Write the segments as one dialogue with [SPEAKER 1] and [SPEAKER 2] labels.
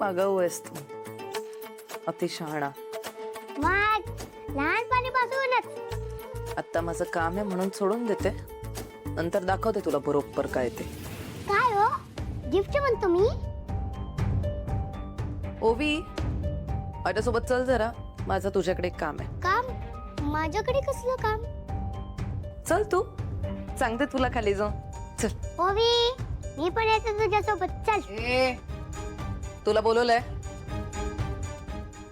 [SPEAKER 1] खूप आगाऊ आहेस तू, अति शहाणा.
[SPEAKER 2] मग लहानपणीपासूनच.
[SPEAKER 1] आता माझं काम आहे म्हणून सोडून देते, नंतर दाखवते तुला बरोबर काय ते.
[SPEAKER 2] काय हो, गिफ्ट म्हणतो मी.
[SPEAKER 1] ओवी, माझ्यासोबत चल जरा, माझं तुझ्याकडे एक काम आहे.
[SPEAKER 2] काम? माझ्याकडे कसलं काम?
[SPEAKER 1] चल तू, सांगते तुला खाली जाऊन. चल.
[SPEAKER 2] ओवी, मी पण येतो तुझ्यासोबत. चल.
[SPEAKER 1] तुला बोलवलंय,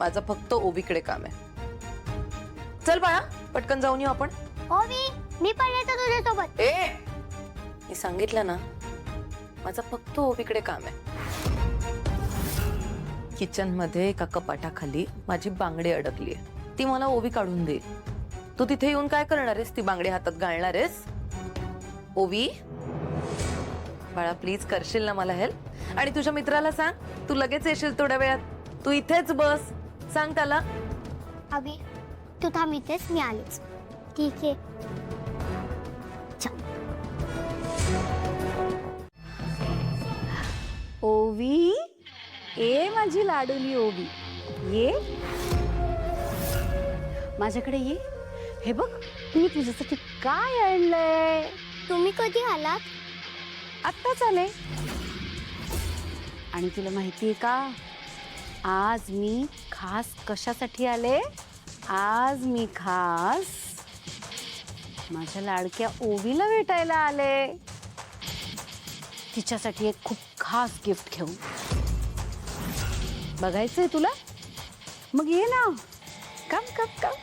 [SPEAKER 1] माझं फक्त ओवीकडे काम आहे. चल बाळा, पटकन जाऊन येऊ आपण.
[SPEAKER 2] ओवी, मी पण येतो तुझ्यासोबत.
[SPEAKER 1] मी सांगितलं ना, माझं फक्त ओवीकडे काम आहे. किचन मध्ये एका कपाटाखाली माझी बांगडी अडकली आहे, ती मला ओवी काढून दे. तू तिथे येऊन काय करणार आहेस? ती बांगडी हातात घालणार आहेस? ओवी बाळा, प्लीज करशील ना मला हेल्प? आणि तुझ्या मित्राला सांग, तू लगेच येशील थोड्या वेळात. तू इथेच बस, सांग त्याला.
[SPEAKER 2] अभि, तू थांब इथेच, मी आलेच. ठीक आहे.
[SPEAKER 3] ओवी, ए माझी लाडूली ओवी, ये माझ्याकडे ये. हे बघ, मी तुझ्यासाठी काय आणलंय.
[SPEAKER 2] तुम्ही कधी आलात?
[SPEAKER 3] आत्ताच आले. आणि तुला माहितीये का, आज मी खास कशासाठी आले? आज मी खास माझ्या लाडक्या ओवीला भेटायला आले. तिच्यासाठी एक खूप खास गिफ्ट घेऊन. बघायचंय तुला? मग ये ना, कम कम कम.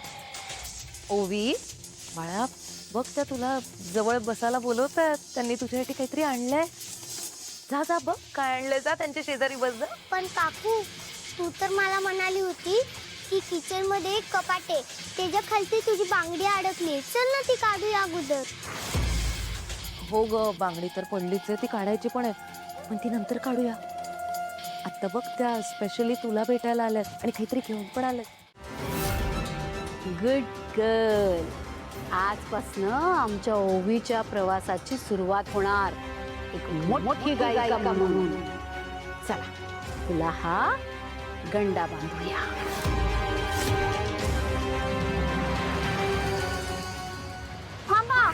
[SPEAKER 1] ओवी बाळा, बघ त्या तुला जवळ बसायला बोलवतात. त्यांनी तुझ्यासाठी काहीतरी आणलंय. जा जा, बघ काय आणलंय. जा त्यांच्या शेजारी बस जा.
[SPEAKER 2] पण काकू, तू तर मला म्हणाली होती की किचन मध्ये एक कपाट आहे, त्याच्या खालती तुझी बांगडी अडकली. चल ना, ती काढूया अगोदर.
[SPEAKER 1] हो ग, बांगडी तर पडलीच आहे, ती काढायची पण आहे, पण ती नंतर काढूया. आता बघ, त्या स्पेशली तुला भेटायला आल्यात आणि काहीतरी घेऊन पण आल्यात.
[SPEAKER 3] Good girl. आजपासनं आमच्या ओवीच्या प्रवासाची सुरुवात होणार, एक मोठी गायिका म्हणून. चला, तुला हा गंडा बांधूया.
[SPEAKER 2] थांबा.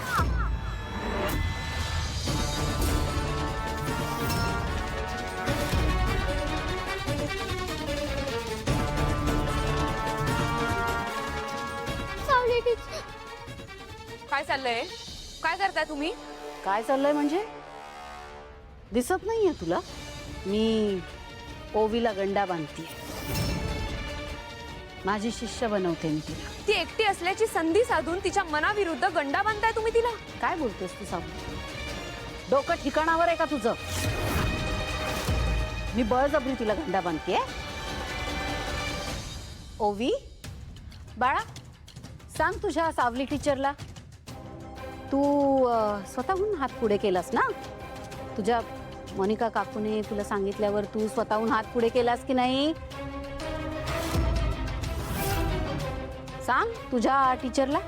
[SPEAKER 2] सावली टीचर.
[SPEAKER 4] काय चाललंय? काय करताय तुम्ही?
[SPEAKER 3] काय चाललंय म्हणजे? दिसत नाहीये तुला? मी ओवीला गंडा बांधते. माझी शिष्य बनवते मी तिला.
[SPEAKER 4] ती एकटी असल्याची संधी साधून तिच्या मनाविरुद्ध गंडा बांधताय तुम्ही तिला?
[SPEAKER 3] काय बोलतेस तू सांग? डोकं ठिकाणावर आहे का तुझं? मी बळजबरी तिला गंडा बांधते. ओवी बाळा, सांग तुझ्या सावली टीचरला, तू स्वतःहून हात पुढे केलास ना? तुझ्या मोनिका काकूने तुला सांगितल्यावर तू स्वतःहून हात पुढे केलास की नाही? सांग तुझ्या टीचरला,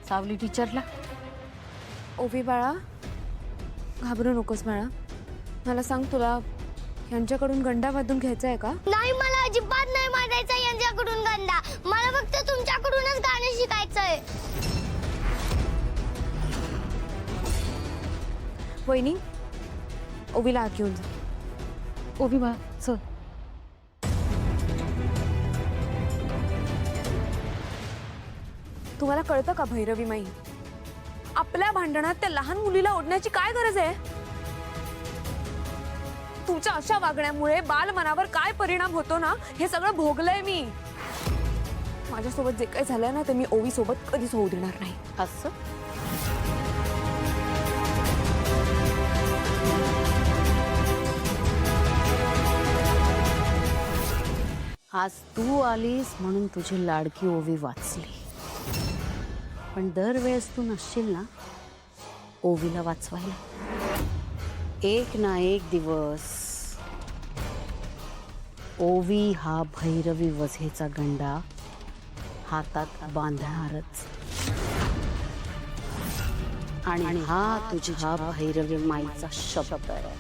[SPEAKER 3] सावली टीचरला.
[SPEAKER 4] ओवी बाळा, घाबरू नकोस बाळा. मला सांग, तुला यांच्याकडून गंडा बांधून घ्यायचा आहे का?
[SPEAKER 2] नाही, मला अजिबात नाही मारायचा यांच्याकडून गंडा. मला फक्त तुमच्याकडूनच गाणं शिकायचंय.
[SPEAKER 4] वहिनी, ओवीला आत घेऊन जा. ओवी बाळा, चल. तुम्हाला कळतं का भैरवी माई, आपल्या भांडणात त्या लहान मुलीला ओढण्याची काय गरज आहे? तुमच्या अशा वागण्यामुळे बालमनावर काय परिणाम होतो ना, हे सगळं भोगलंय मी. माझ्यासोबत जे काही झालंय ना, ते मी ओवी सोबत कधीच होऊ देणार नाही.
[SPEAKER 3] असं आज तू आलीस म्हणून तुझी लाडकी ओवी वाचली. पण दरवेळेस तू नसशील ना ओवीला वाचवायला, एक ना एक दिवस ओवी हा भैरवी वझेचा गंडा हातात बांधणारच. आणि हा तुझ्या भैरवी माईचा शब्द आहे.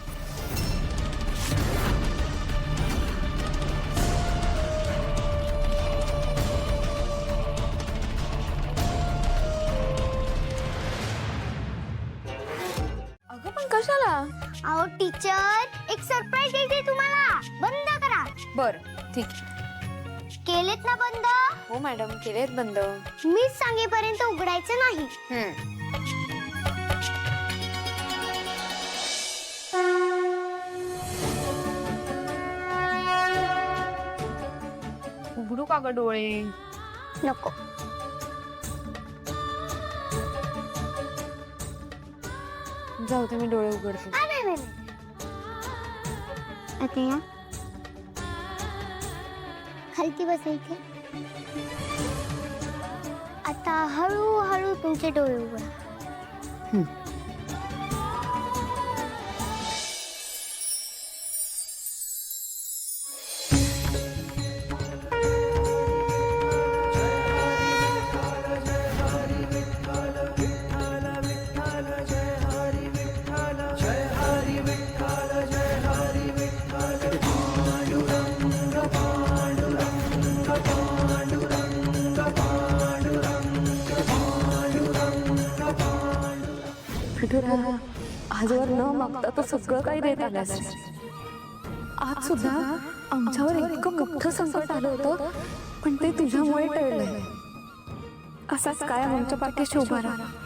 [SPEAKER 4] कशाला?
[SPEAKER 2] अहो टीचर एक सरप्राईज देते तुम्हाला. बंद करा.
[SPEAKER 4] बर ठीक.
[SPEAKER 2] केलेत ना बंद?
[SPEAKER 4] हो मॅडम, केलेत बंद.
[SPEAKER 2] मीच सांगेपर्यंत उघडायचं नाही.
[SPEAKER 4] उघडू का ग डोळे?
[SPEAKER 2] नको.
[SPEAKER 4] जाऊ दे, मी डोळे उघडते.
[SPEAKER 2] नाही. आता या खालती बसा इथे. आता हळूहळू तुमचे डोळे उघडा.
[SPEAKER 4] आजवर न मागता तो सगळं काही देत आलास. आज सुद्धा आमच्यावर इतकं मोठं संकट आलं होतं, पण ते तुझ्यामुळे टळलंय. असाच कायम आमच्या पाठीशी उभा राहा.